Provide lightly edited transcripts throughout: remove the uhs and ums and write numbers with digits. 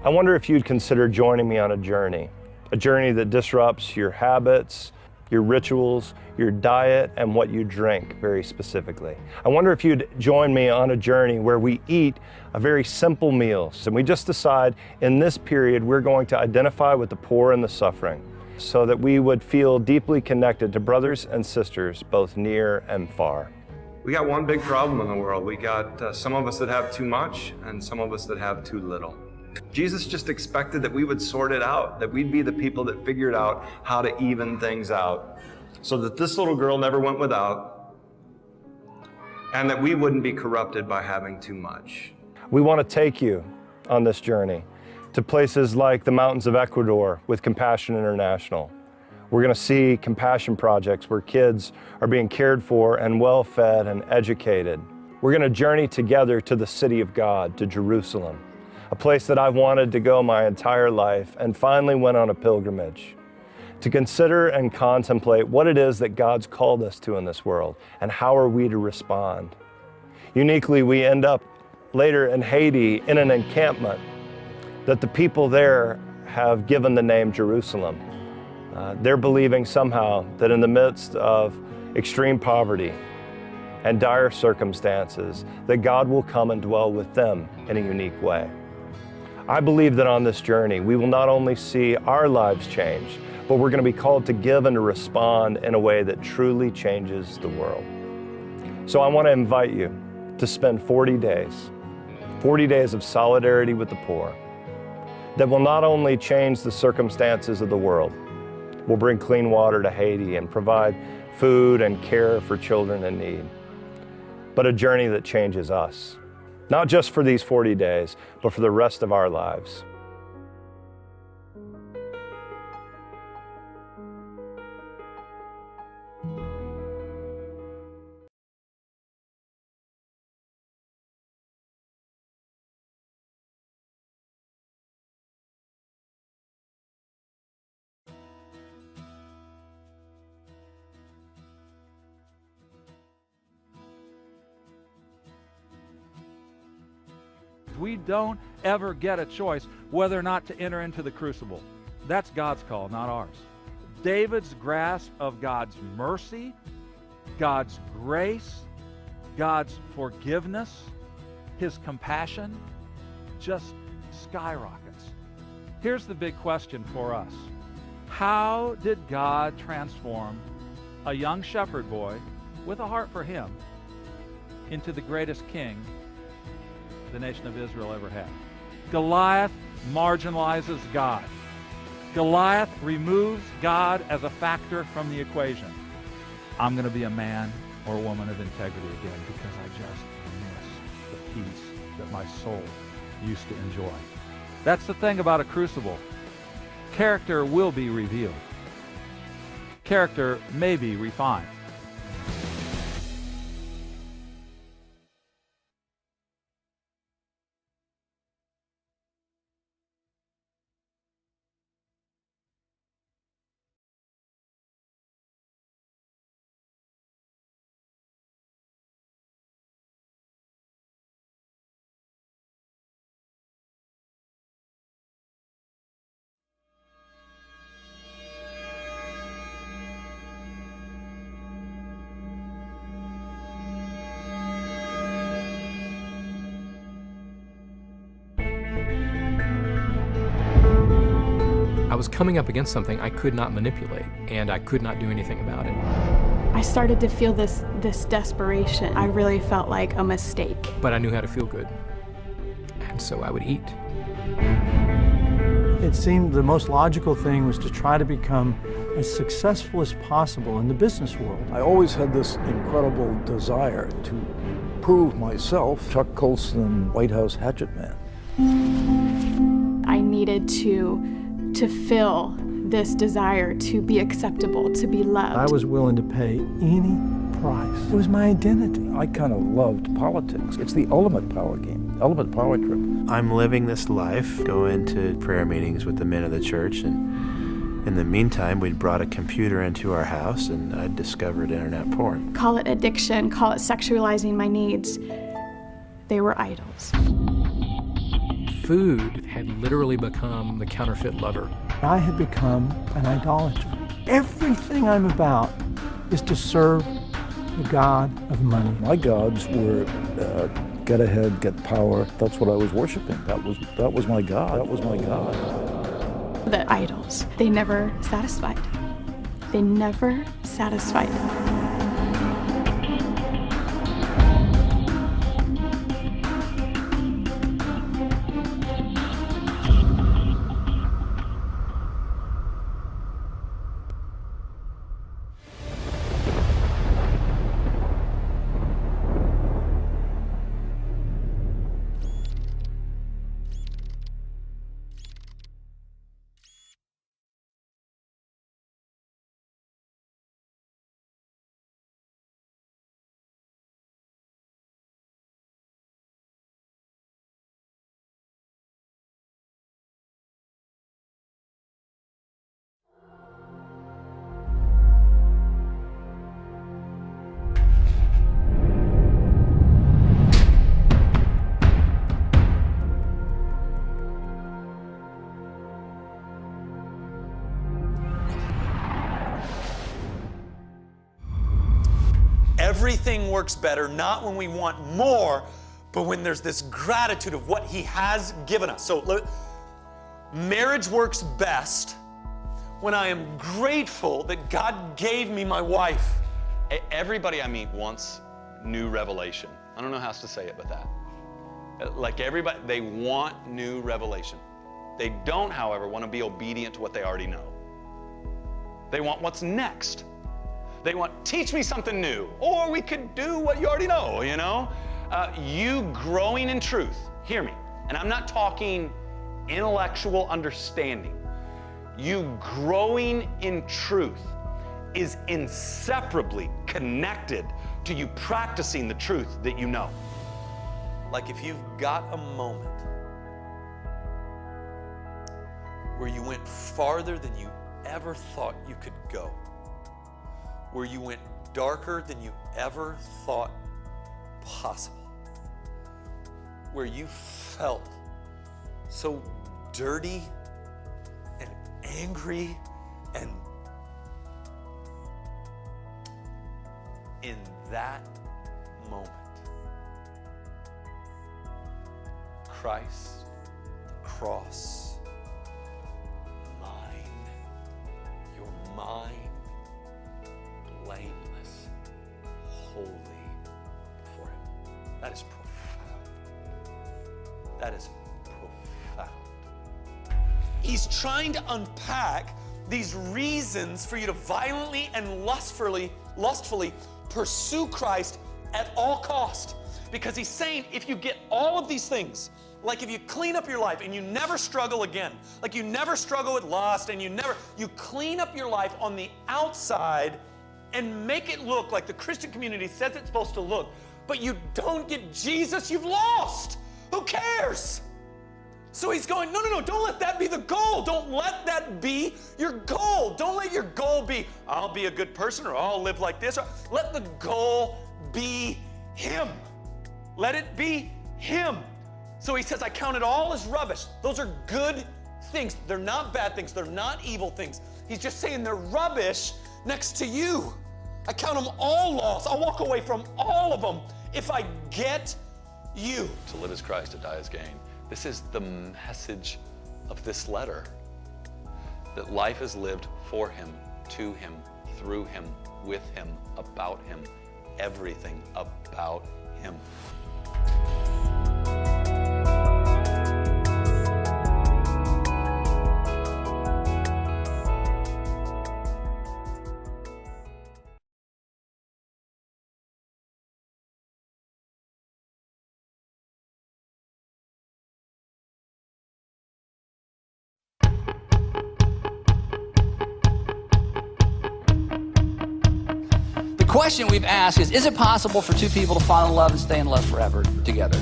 I wonder if you'd consider joining me on a journey that disrupts your habits, your rituals, your diet, and what you drink very specifically. I wonder if you'd join me on a journey where we eat a very simple meal. And we just decide in this period we're going to identify with the poor and the suffering so that we would feel deeply connected to brothers and sisters both near and far. We got one big problem in the world. We got some of us that have too much and some of us that have too little. Jesus just expected that we would sort it out, that we'd be the people that figured out how to even things out so that this little girl never went without and that we wouldn't be corrupted by having too much. We want to take you on this journey to places like the mountains of Ecuador with Compassion International. We're going to see compassion projects where kids are being cared for and well-fed and educated. We're going to journey together to the city of God, to Jerusalem, a place that I've wanted to go my entire life and finally went on a pilgrimage to consider and contemplate what it is that God's called us to in this world and how are we to respond. Uniquely, we end up later in Haiti in an encampment that the people there have given the name Jerusalem. They're believing somehow that in the midst of extreme poverty and dire circumstances, that God will come and dwell with them in a unique way. I believe that on this journey, we will not only see our lives change, but we're going to be called to give and to respond in a way that truly changes the world. So I want to invite you to spend 40 days of solidarity with the poor that will not only change the circumstances of the world, will bring clean water to Haiti and provide food and care for children in need, but a journey that changes us. Not just for these 40 days, but for the rest of our lives. We don't ever get a choice whether or not to enter into the crucible. That's God's call, not ours. David's grasp of God's mercy, God's grace, God's forgiveness, his compassion just skyrockets. Here's the big question for us. How did God transform a young shepherd boy with a heart for him into the greatest king the nation of Israel ever had? Goliath marginalizes God. Goliath removes God as a factor from the equation. I'm going to be a man or a woman of integrity again because I just miss the peace that my soul used to enjoy. That's the thing about a crucible. Character will be revealed. Character may be refined. I was coming up against something I could not manipulate, and I could not do anything about it. I started to feel this desperation. I really felt like a mistake. But I knew how to feel good, and so I would eat. It seemed the most logical thing was to try to become as successful as possible in the business world. I always had this incredible desire to prove myself Chuck Colson, White House hatchet man. I needed to fill this desire to be acceptable, to be loved. I was willing to pay any price. It was my identity. I kind of loved politics. It's the ultimate power game, ultimate power trip. I'm living this life, go into prayer meetings with the men of the church, and in the meantime, we'd brought a computer into our house and I'd discovered internet porn. Call it addiction, call it sexualizing my needs. They were idols. food had literally become the counterfeit lover. I had become an idolater. Everything I'm about is to serve the God of money. My gods were get ahead, get power. That's what I was worshiping. That was my God. That was my God. The idols, they never satisfied. They never satisfied. Everything works better, not when we want more, but when there's this gratitude of what He has given us. So marriage works best when I am grateful that God gave me my wife. Everybody I meet wants new revelation. I don't know how else to say it but that. Like everybody, they want new revelation. They don't, however, want to be obedient to what they already know. They want what's next. They want, teach me something new, or we could do what you already know, you know? You growing in truth, hear me, and I'm not talking intellectual understanding. You growing in truth is inseparably connected to you practicing the truth that you know. Like if you've got a moment where you went farther than you ever thought you could go, where you went darker than you ever thought possible, where you felt so dirty and angry, and in that moment, Christ, the cross, mine, your mind, blameless, holy before Him. That is profound. That is profound. He's trying to unpack these reasons for you to violently and lustfully pursue Christ at all cost. Because He's saying if you get all of these things, like if you clean up your life and you never struggle again, like you never struggle with lust and you clean up your life on the outside and make it look like the Christian community says it's supposed to look, but you don't get Jesus, you've lost. Who cares? So He's going, no, don't let that be the goal. Don't let that be your goal. Don't let your goal be, I'll be a good person or I'll live like this. Let the goal be Him. Let it be Him. So He says, I count it all as rubbish. Those are good things. They're not bad things. They're not evil things. He's just saying they're rubbish next to you. I count them all lost. I'll walk away from all of them if I get you. To live as Christ, to die as gain. This is the message of this letter. That life is lived for Him, to Him, through Him, with Him, about Him, everything about Him. The question we've asked is it possible for two people to fall in love and stay in love forever together?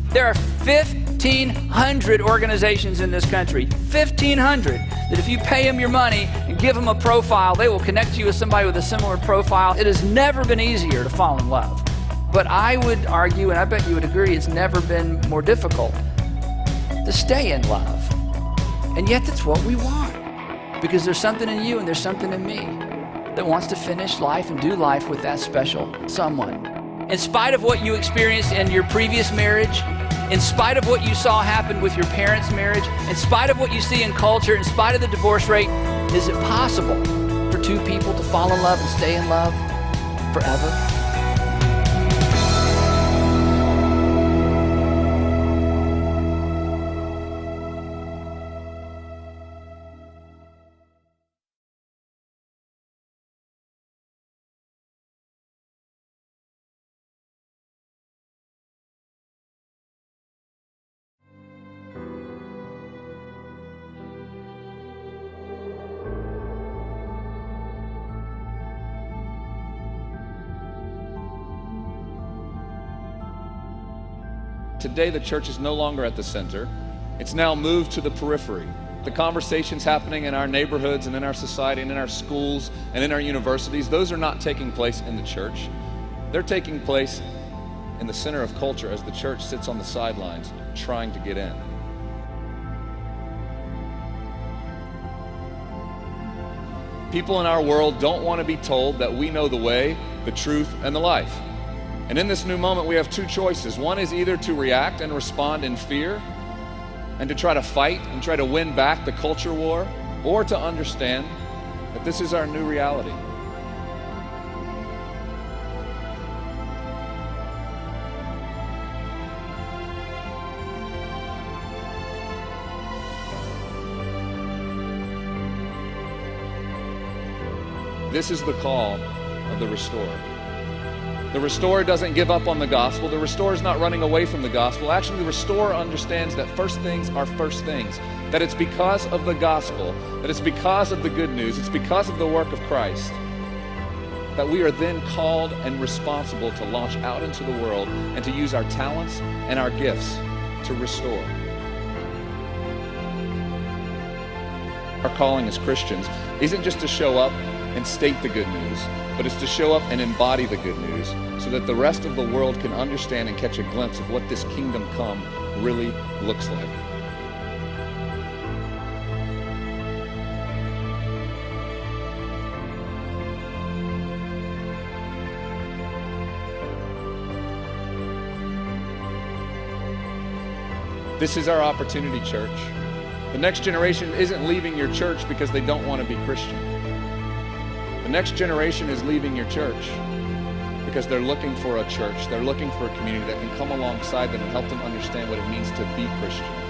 There are 1,500 organizations in this country, 1,500, that if you pay them your money and give them a profile, they will connect you with somebody with a similar profile. It has never been easier to fall in love. But I would argue, and I bet you would agree, it's never been more difficult to stay in love. And yet that's what we want, because there's something in you and there's something in me that wants to finish life and do life with that special someone. In spite of what you experienced in your previous marriage, in spite of what you saw happen with your parents' marriage, in spite of what you see in culture, in spite of the divorce rate, is it possible for two people to fall in love and stay in love forever? Today, the church is no longer at the center. It's now moved to the periphery. The conversations happening in our neighborhoods and in our society and in our schools and in our universities, those are not taking place in the church. They're taking place in the center of culture as the church sits on the sidelines trying to get in. People in our world don't want to be told that we know the way, the truth, and the life. And in this new moment, we have two choices. One is either to react and respond in fear and to try to fight and try to win back the culture war, or to understand that this is our new reality. This is the call of the restorer. The restorer doesn't give up on the gospel. The restorer is not running away from the gospel. Actually, the restorer understands that first things are first things. That it's because of the gospel, that it's because of the good news, it's because of the work of Christ, that we are then called and responsible to launch out into the world and to use our talents and our gifts to restore. Our calling as Christians isn't just to show up and state the good news, but it's to show up and embody the good news so that the rest of the world can understand and catch a glimpse of what this kingdom come really looks like. This is our opportunity, church. The next generation isn't leaving your church because they don't want to be Christian. The next generation is leaving your church because they're looking for a church. They're looking for a community that can come alongside them and help them understand what it means to be Christian.